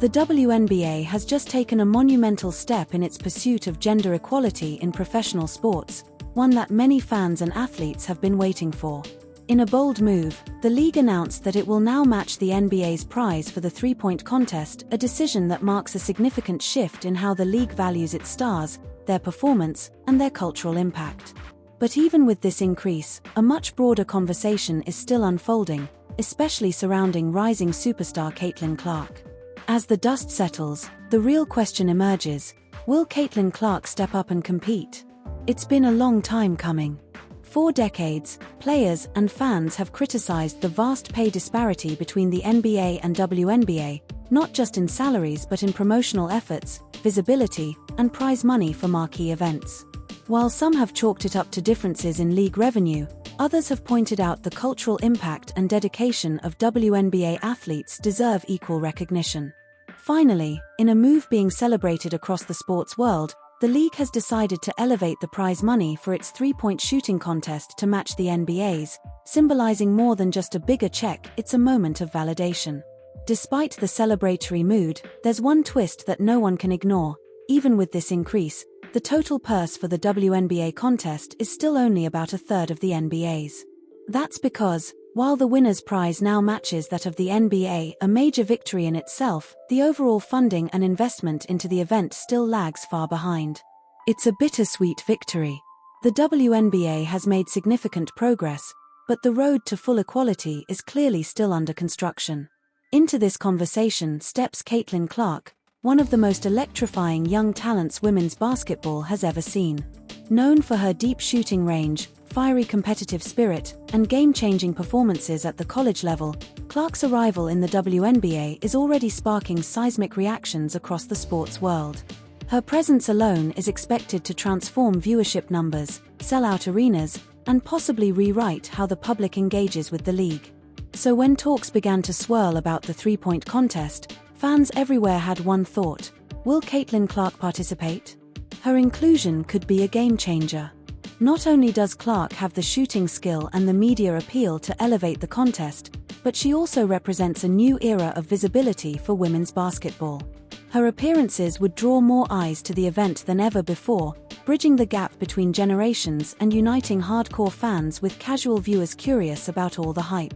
The WNBA has just taken a monumental step in its pursuit of gender equality in professional sports, one that many fans and athletes have been waiting for. In a bold move, the league announced that it will now match the NBA's prize for the three-point contest, a decision that marks a significant shift in how the league values its stars, their performance, and their cultural impact. But even with this increase, a much broader conversation is still unfolding, especially surrounding rising superstar Caitlin Clark. As the dust settles, the real question emerges: will Caitlin Clark step up and compete? It's been a long time coming. For decades, players and fans have criticized the vast pay disparity between the NBA and WNBA, not just in salaries but in promotional efforts, visibility, and prize money for marquee events. While some have chalked it up to differences in league revenue, others have pointed out the cultural impact and dedication of WNBA athletes deserve equal recognition. Finally, in a move being celebrated across the sports world, the league has decided to elevate the prize money for its three-point shooting contest to match the NBA's, symbolizing more than just a bigger check. It's a moment of validation. Despite the celebratory mood, there's one twist that no one can ignore. Even with this increase, the total purse for the WNBA contest is still only about a third of the NBA's. That's because, while the winner's prize now matches that of the NBA, a major victory in itself, the overall funding and investment into the event still lags far behind. It's a bittersweet victory. The WNBA has made significant progress, but the road to full equality is clearly still under construction. Into this conversation steps Caitlin Clark, one of the most electrifying young talents women's basketball has ever seen. Known for her deep shooting range, fiery competitive spirit, and game-changing performances at the college level, Clark's arrival in the WNBA is already sparking seismic reactions across the sports world. Her presence alone is expected to transform viewership numbers, sell out arenas, and possibly rewrite how the public engages with the league. So when talks began to swirl about the three-point contest, fans everywhere had one thought: will Caitlin Clark participate? Her inclusion could be a game-changer. Not only does Clark have the shooting skill and the media appeal to elevate the contest, but she also represents a new era of visibility for women's basketball. Her appearances would draw more eyes to the event than ever before, bridging the gap between generations and uniting hardcore fans with casual viewers curious about all the hype.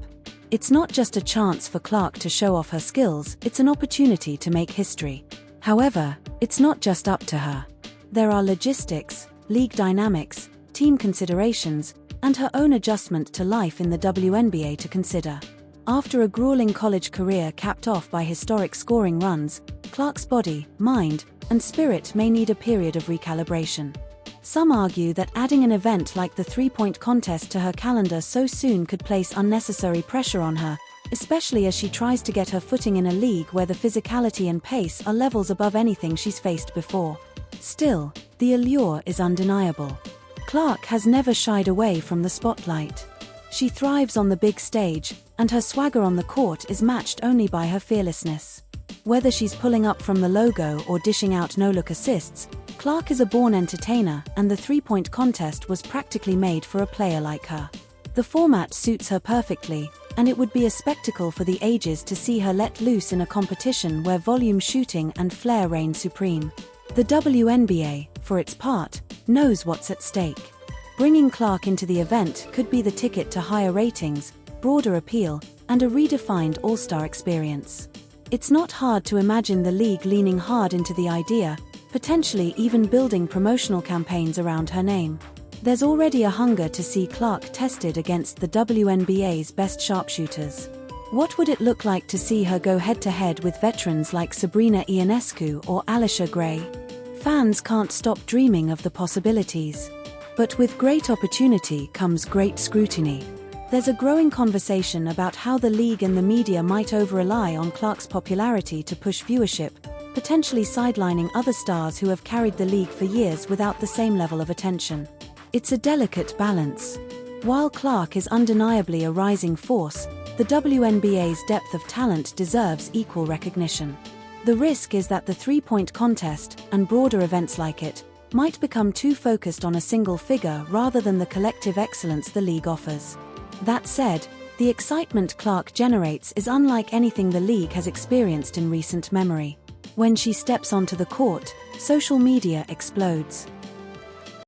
It's not just a chance for Clark to show off her skills, it's an opportunity to make history. However, it's not just up to her. There are logistics, league dynamics, team considerations, and her own adjustment to life in the WNBA to consider. After a grueling college career capped off by historic scoring runs, Clark's body, mind, and spirit may need a period of recalibration. Some argue that adding an event like the three-point contest to her calendar so soon could place unnecessary pressure on her, especially as she tries to get her footing in a league where the physicality and pace are levels above anything she's faced before. Still, the allure is undeniable. Clark has never shied away from the spotlight. She thrives on the big stage, and her swagger on the court is matched only by her fearlessness. Whether she's pulling up from the logo or dishing out no-look assists, Clark is a born entertainer, and the three-point contest was practically made for a player like her. The format suits her perfectly, and it would be a spectacle for the ages to see her let loose in a competition where volume shooting and flair reign supreme. The WNBA, for its part, knows what's at stake. Bringing Clark into the event could be the ticket to higher ratings, broader appeal, and a redefined all-star experience. It's not hard to imagine the league leaning hard into the idea, potentially even building promotional campaigns around her name. There's already a hunger to see Clark tested against the WNBA's best sharpshooters. What would it look like to see her go head-to-head with veterans like Sabrina Ionescu or Alisha Gray? Fans can't stop dreaming of the possibilities. But with great opportunity comes great scrutiny. There's a growing conversation about how the league and the media might over-rely on Clark's popularity to push viewership, potentially sidelining other stars who have carried the league for years without the same level of attention. It's a delicate balance. While Clark is undeniably a rising force, the WNBA's depth of talent deserves equal recognition. The risk is that the three-point contest, and broader events like it, might become too focused on a single figure rather than the collective excellence the league offers. That said, The excitement Clark generates is unlike anything the league has experienced in recent memory. When she steps onto the court, social media explodes.